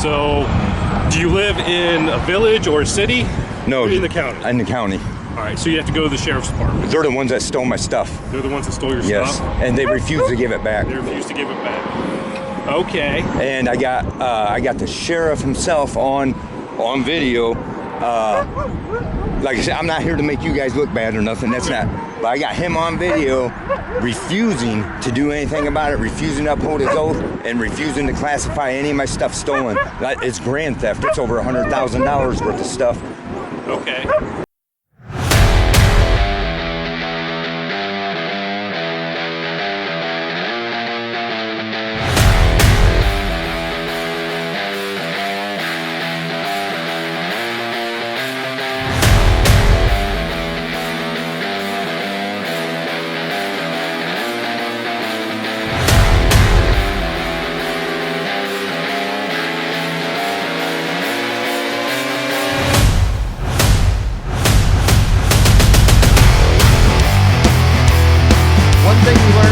so do you live in a village or a city? No. Or in the county? In the county. All right, so you have to go to the sheriff's department. They're the ones that stole my stuff. They're the ones that stole your Yes, stuff? and they refuse to give it back. They refuse to give it back. Okay. And I got the sheriff himself on video. Like I said, I'm not here to make you guys look bad or nothing. That's not. But I got him on video refusing to do anything about it, refusing to uphold his oath, and refusing to classify any of my stuff stolen. It's grand theft. It's over $100,000 worth of stuff. Okay.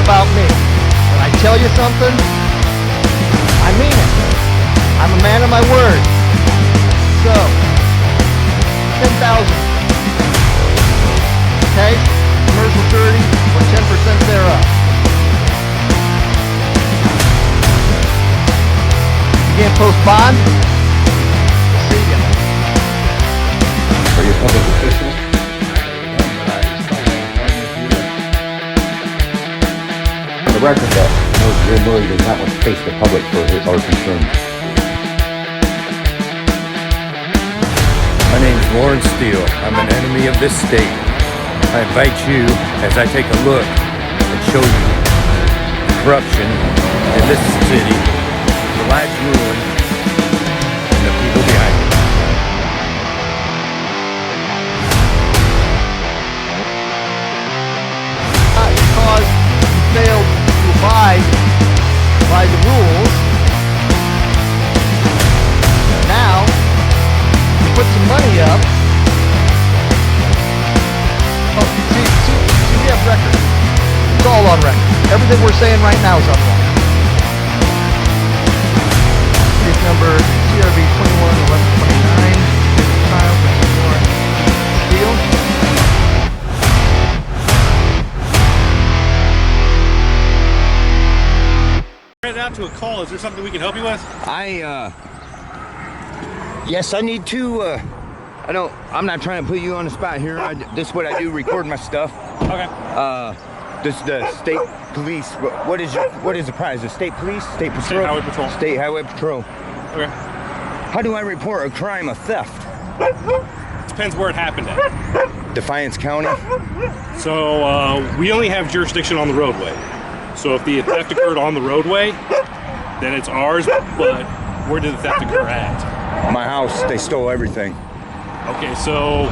About me. When I tell you something, I mean it. I'm a man of my word. So, 10,000. Okay? Commercial surety or 10% thereof. You can't post bond? See ya. Are you a public official? The record that knows Jim Murray does not want to face the public for our concerns. My name is Lawrence Steele. I'm an enemy of this state. I invite you, as I take a look and show you the corruption in this city, the lives ruined, and the people behind it. Because you failed to abide by the rules. Now, you put some money up. Oh, see, we have record. It's all on record. Everything we're saying right now is on record. Case number CRV 211129. Child, Steele. Out to a call. Is there something we can help you with? Yes, I need to, I'm not trying to put you on the spot here. This is what I do, record my stuff. Okay. This is the state police. What is the prize? The state police? State patrol? State Highway Patrol. State Highway Patrol. Okay. How do I report a crime of theft? Depends where it happened at. Defiance County? So, we only have jurisdiction on the roadway. So if the theft occurred on the roadway, then it's ours, but where did the theft occur at? My house, they stole everything. Okay, so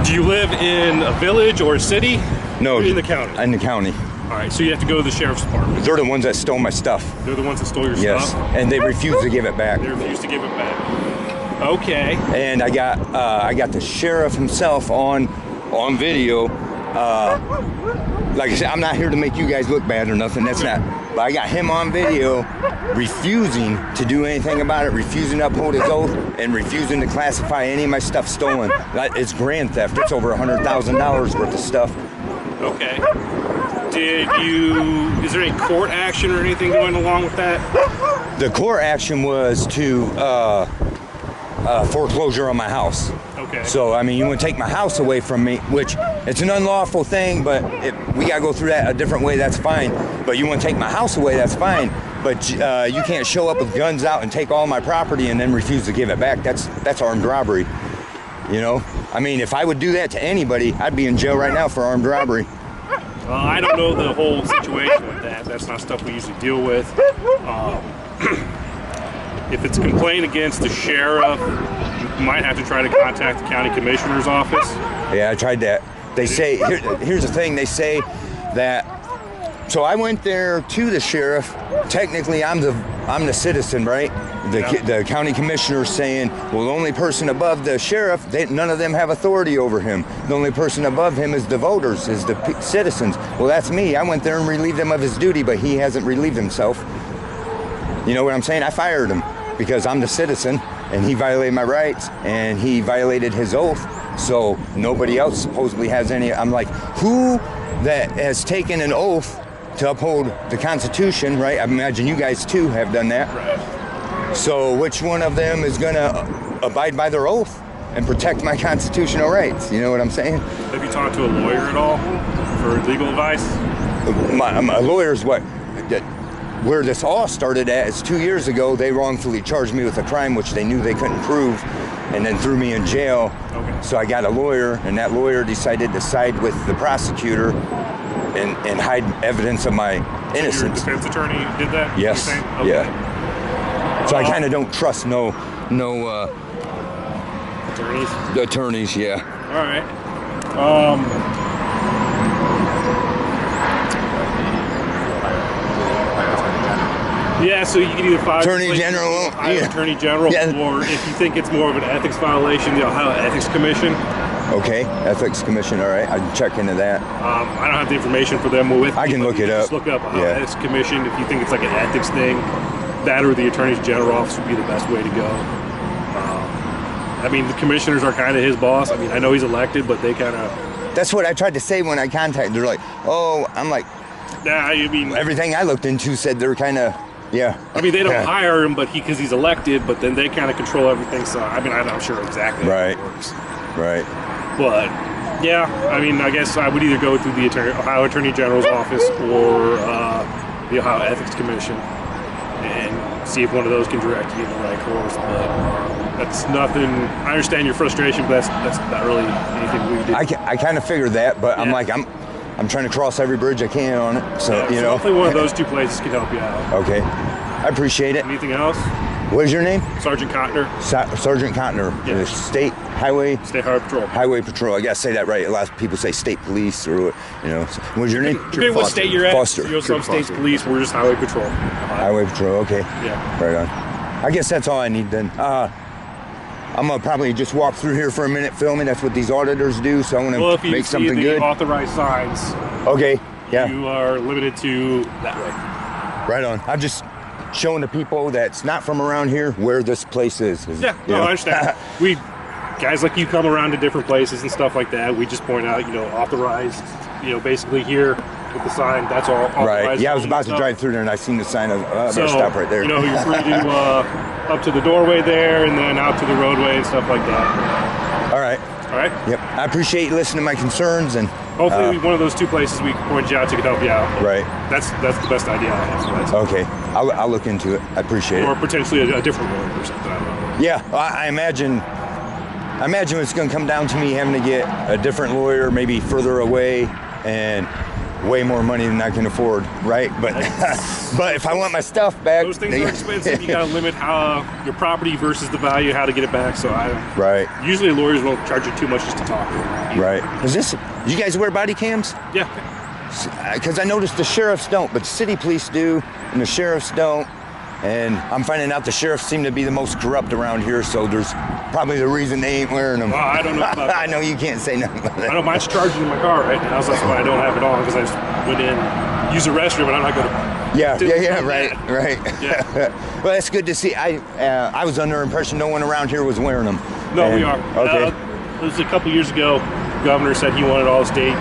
do you live in a village or a city? No. Or in the county? In the county. All right, so you have to go to the sheriff's department. They're the ones that stole my stuff. They're the ones that stole your Yes, stuff? and they refuse to give it back. They refuse to give it back. Okay. And I got the sheriff himself on video. Like I said, I'm not here to make you guys look bad or nothing. That's not. But I got him on video refusing to do anything about it, refusing to uphold his oath, and refusing to classify any of my stuff stolen. It's grand theft. It's over $100,000 worth of stuff. Okay. Is there any court action or anything going along with that? The court action was to foreclosure on my house. Okay. So, I mean, you want to take my house away from me, which it's an unlawful thing, but we got to go through that a different way, that's fine. But you want to take my house away, that's fine. But you can't show up with guns out and take all my property and then refuse to give it back. That's armed robbery, you know? I mean, if I would do that to anybody, I'd be in jail right now for armed robbery. I don't know the whole situation with that. That's not stuff we usually deal with. If it's a complaint against the sheriff, you might have to try to contact the county commissioner's office. Yeah, I tried that. They say, here's the thing, they say that, so I went there to the sheriff. Technically, I'm the citizen, right? The county commissioner saying, well, the only person above the sheriff, none of them have authority over him. The only person above him is the voters, is the citizens. Well, that's me. I went there and relieved him of his duty, but he hasn't relieved himself. You know what I'm saying? I fired him because I'm the citizen, and he violated my rights, and he violated his oath. So nobody else supposedly has any. I'm like, who that has taken an oath to uphold the Constitution, right? I imagine you guys too have done that. Right. So which one of them is going to abide by their oath and protect my constitutional rights? You know what I'm saying? Have you talked to a lawyer at all for legal advice? My lawyer's where this all started at is 2 years ago. They wrongfully charged me with a crime which they knew they couldn't prove, and then threw me in jail. Okay. So I got a lawyer, and that lawyer decided to side with the prosecutor and hide evidence of my innocence. Your defense attorney did that? Yes. Okay. Yeah. So I kind of don't trust no attorneys. Yeah. All right. Yeah, so you can either file Attorney General, Attorney General, Yeah. or if you think it's more of an ethics violation, the Ohio Ethics Commission. Okay, Ethics Commission. All right, I can check into that. I don't have the information for them with me. I can but look you it just up. Look up Ohio Yeah. Ethics Commission. If you think it's like an ethics thing, that or the Attorney General office would be the best way to go. I mean, the commissioners are kind of his boss. I mean, I know he's elected, but they kind of. That's what I tried to say when I contacted. They're like, oh, I'm like, Nah, I mean, everything I looked into said they're kind of, yeah. I mean, they don't Yeah. hire him, but because he's elected, but then they kind of control everything. So, I mean, I'm not sure exactly Right. how it works. Right. But, yeah, I mean, I guess I would either go through the Ohio Attorney General's office or the Ohio Ethics Commission and see if one of those can direct you in the right course. But that's nothing. I understand your frustration, but that's not really anything we do. I kind of figured that, but I'm Yeah. like, I'm trying to cross every bridge I can on it. So, Yeah, you so know. hopefully one of those two places can help you out. Okay. I appreciate it. Anything else? What is your name? Sergeant Cotner, Sergeant Cotner. Yeah. State Highway State Highway Patrol. Highway Patrol. I gotta say that right. A lot of people say state police or, you know. What's your name? Depending what state you're at, Foster. you know, some states police, we're just Highway Patrol. Highway Patrol. Okay. Yeah. Right on. I guess that's all I need then. I'm gonna probably just walk through here for a minute filming. That's what these auditors do. So I want to Well, if you make see something the good. authorized signs, Okay. Yeah. you are limited to that way. Right on. I'm just showing the people that's not from around here where this place is. Yeah, You no, know? I understand. We guys like you come around to different places and stuff like that. We just point out, you know, authorized. You know, basically here with the sign. That's all. Authorized Right. Yeah, I was about to stuff. drive through there and I seen the sign of better So, stop right there. You know, you're free to up to the doorway there and then out to the roadway and stuff like that. All right. All right. Yep. I appreciate you listening to my concerns and Hopefully, one of those two places we can point you out to can help you out. right. That's the best idea I have. So that's, Okay. I'll look into it. I appreciate or it. potentially a different one or something. I don't know. Yeah. I imagine it's going to come down to me having to get a different lawyer, maybe further away, and way more money than I can afford, right? But but if I want my stuff back, Those things are expensive. You got to limit how your property versus the value, how to get it back. So Right. usually lawyers won't charge you too much just to talk to them. Right. Is this? You guys wear body cams? Yeah. Because I noticed the sheriffs don't, but city police do, and the sheriffs don't. And I'm finding out the sheriffs seem to be the most corrupt around here, so there's probably the reason they ain't wearing them. Well, I don't know about that. I know you can't say nothing about I that. know mine's charging in my car right now, so that's why I don't have it on because I just went in, used the restroom, and I'm not going to. Yeah, right. Yeah. Well, that's good to see. I was under the impression no one around here was wearing them. No, And- we are. Okay. It was a couple years ago. The governor said he wanted all state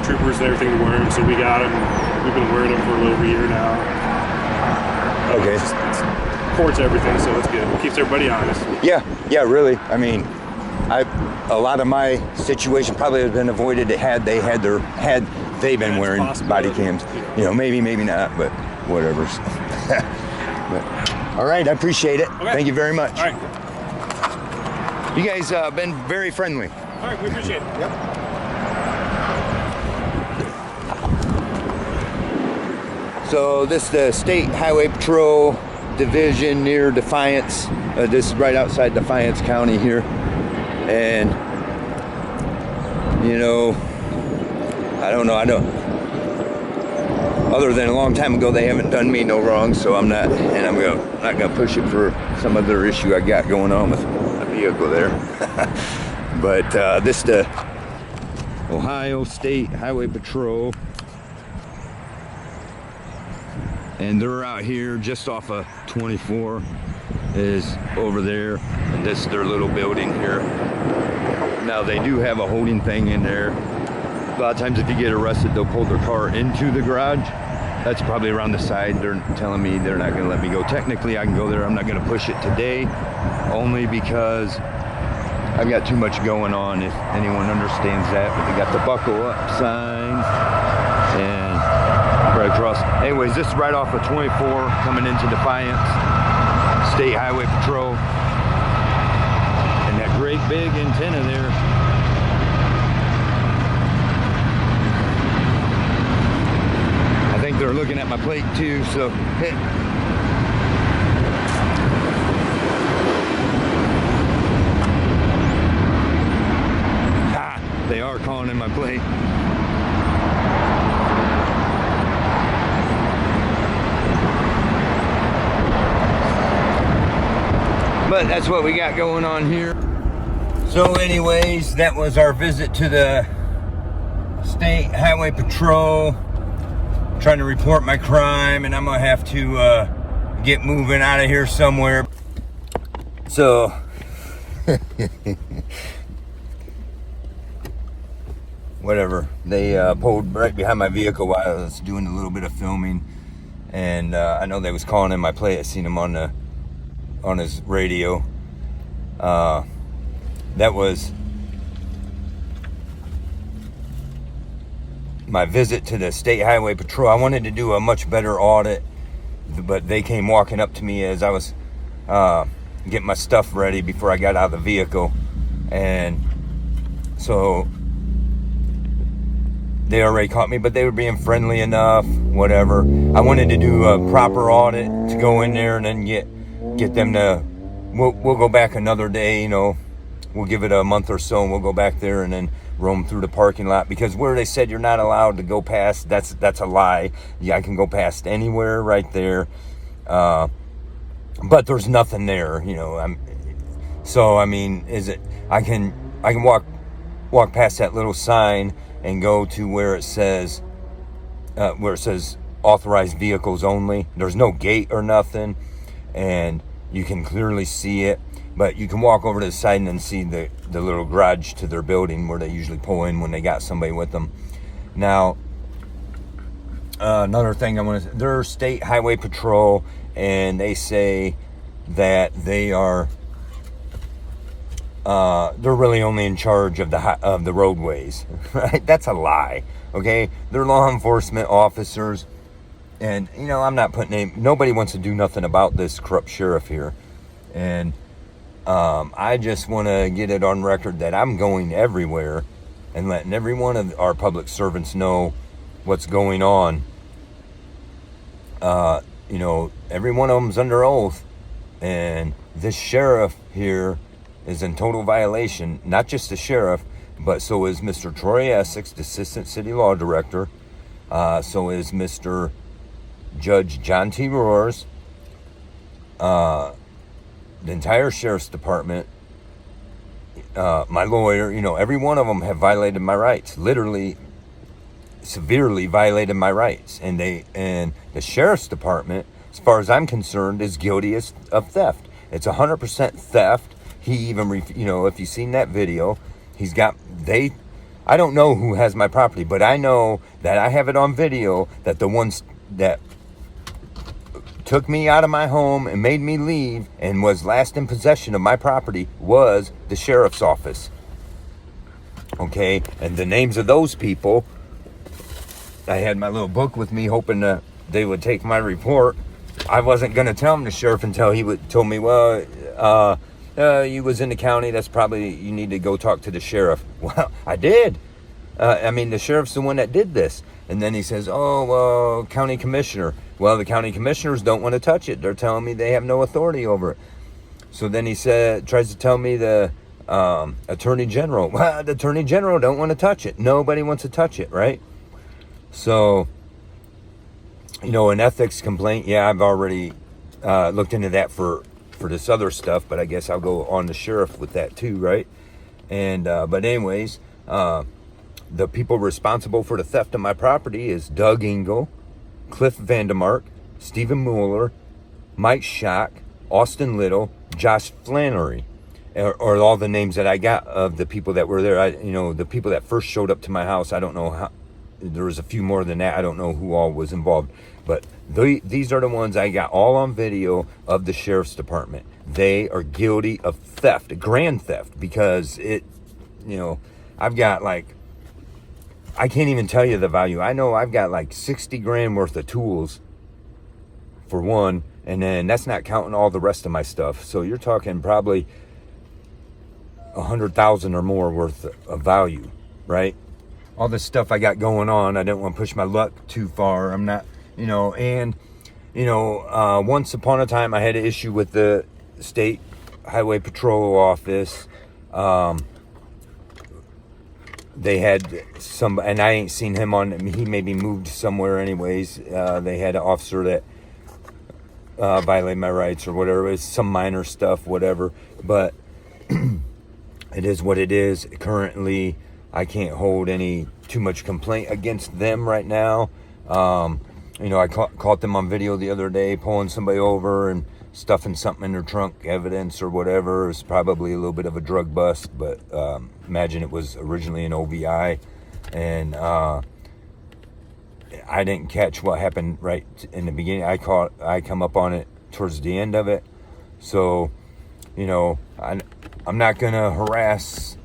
troopers and everything to wear them, so we got them. We've been wearing them for a little over a year now. Okay. It supports everything, so it's good. It keeps everybody honest. Yeah, really. I mean, a lot of my situation probably would have been avoided had they been it's wearing possible. body cams. You know, maybe not, but whatever. But, all right, I appreciate it. Okay. Thank you very much. All right. You guys been very friendly. All right, we appreciate it. Yep. So this is the State Highway Patrol Division near Defiance. This is right outside Defiance County here. And, you know, I don't know. Other than a long time ago, they haven't done me no wrong, so I'm not gonna push it for some other issue I got going on with my vehicle there. But this is the Ohio State Highway Patrol, and they're out here just off of 24 is over there, and this is their little building here. Now they do have a holding thing in there. A lot of times if you get arrested, they'll pull their car into the garage. That's probably around the side. They're telling me they're not gonna let me go. Technically, I can go there. I'm not gonna push it today, only because I've got too much going on, if anyone understands that. But they got the buckle up signs and right across. Anyways, this is right off of 24 coming into Defiance, State Highway Patrol. And that great big antenna there. I think they're looking at my plate too, so hey. They are calling in my plate. But that's what we got going on here. So anyways, that was our visit to the State Highway Patrol. Trying to report my crime, and I'm gonna have to get moving out of here somewhere. So whatever, they pulled right behind my vehicle while I was doing a little bit of filming, and I know they was calling in my plate. I seen him on his radio. That was my visit to the State Highway Patrol. I wanted to do a much better audit, but they came walking up to me as I was getting my stuff ready before I got out of the vehicle, and so they already caught me, but they were being friendly enough, whatever. I wanted to do a proper audit to go in there and then get them to, we'll go back another day, you know, we'll give it a month or so and we'll go back there and then roam through the parking lot, because where they said you're not allowed to go past, that's a lie. Yeah, I can go past anywhere right there, but there's nothing there, you know. So I mean, I can walk past that little sign and go to where it says authorized vehicles only. There's no gate or nothing, and you can clearly see it, but you can walk over to the side and then see the little garage to their building where they usually pull in when they got somebody with them. Now, another thing I want to say, they're State Highway Patrol, and they say that they are they're really only in charge of the roadways, right? That's a lie. Okay, they're law enforcement officers, and you know, I'm not putting nobody wants to do nothing about this corrupt sheriff here, and I just want to get it on record that I'm going everywhere and letting every one of our public servants know what's going on. You know, every one of them's under oath, and this sheriff here is in total violation. Not just the sheriff, but so is Mr. Troy Essex, the Assistant City Law Director. So is Mr. Judge John T. Roars, the entire Sheriff's Department, my lawyer. You know, every one of them have violated my rights, literally severely violated my rights. And the Sheriff's Department, as far as I'm concerned, is guilty of theft. It's 100% theft. He even, you know, if you've seen that video, I don't know who has my property, but I know that I have it on video that the ones that took me out of my home and made me leave and was last in possession of my property was the sheriff's office. Okay, and the names of those people, I had my little book with me hoping that they would take my report. I wasn't going to tell him, the sheriff, until he told me, well, you was in the county, that's probably, you need to go talk to the sheriff. Well, I did. I mean, the sheriff's the one that did this. And then he says, oh, well, county commissioner. Well, the county commissioners don't want to touch it. They're telling me they have no authority over it. So then he tries to tell me the attorney general. Well, the attorney general don't want to touch it. Nobody wants to touch it, right? So, you know, an ethics complaint, yeah, I've already looked into that for this other stuff, but I guess I'll go on the sheriff with that too, right? And but anyways, the people responsible for the theft of my property is Doug Engel, Cliff Vandemark, Stephen Mueller, Mike Schock, Austin Little, Josh Flannery, or all the names that I got of the people that were there. The people that first showed up to my house, I don't know how, there was a few more than that. I don't know who all was involved, but these are the ones I got all on video of the sheriff's department. They are guilty of theft, grand theft, because I've got like, I can't even tell you the value. I know I've got like 60 grand worth of tools for one, and then that's not counting all the rest of my stuff. So you're talking probably 100,000 or more worth of value, right? All this stuff I got going on, I didn't want to push my luck too far. I'm not, once upon a time I had an issue with the state highway patrol office. They had some, and I ain't seen him he maybe moved somewhere anyways. They had an officer that violated my rights or whatever. It was some minor stuff, whatever, but it is what it is. Currently, I can't hold too much complaint against them right now. I caught them on video the other day pulling somebody over and stuffing something in their trunk, evidence or whatever. It was probably a little bit of a drug bust, but imagine it was originally an OVI. And I didn't catch what happened right in the beginning. I come up on it towards the end of it. So, I'm not going to harass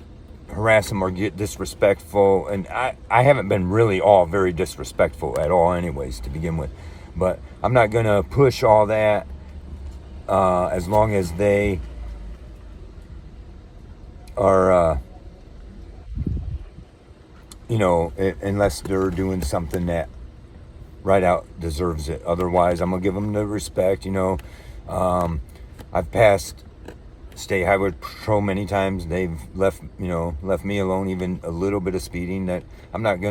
them or get disrespectful, and I haven't been really all very disrespectful at all anyways to begin with, but I'm not gonna push all that as long as they are unless they're doing something that right out deserves it. Otherwise I'm gonna give them the respect. I've passed state highway patrol many times. They've left me alone, even a little bit of speeding. That I'm not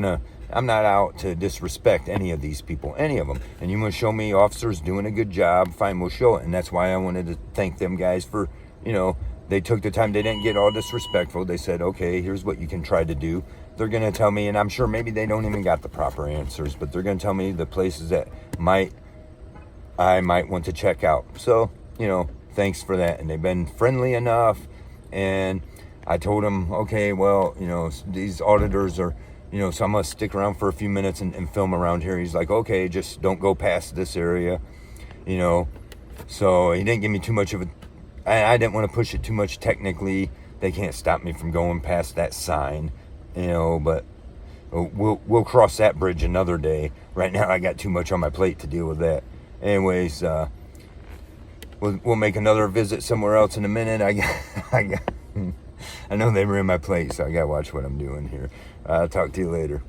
out to disrespect any of these people, any of them. And you want to show me officers doing a good job, fine, we'll show it. And that's why I wanted to thank them guys for, they took the time. They didn't get all disrespectful. They said, okay, here's what you can try to do. They're going to tell me, and I'm sure maybe they don't even got the proper answers, but they're going to tell me the places that I might want to check out. So, thanks for that. And they've been friendly enough. And I told them, okay, well, these auditors are, so I'm going to stick around for a few minutes and film around here. He's like, okay, just don't go past this area, So he didn't give me too much of I didn't want to push it too much technically. They can't stop me from going past that sign, but we'll cross that bridge another day. Right now I got too much on my plate to deal with that. Anyways, we'll make another visit somewhere else in a minute. I know they were in my plate, so I gotta watch what I'm doing here. I'll talk to you later.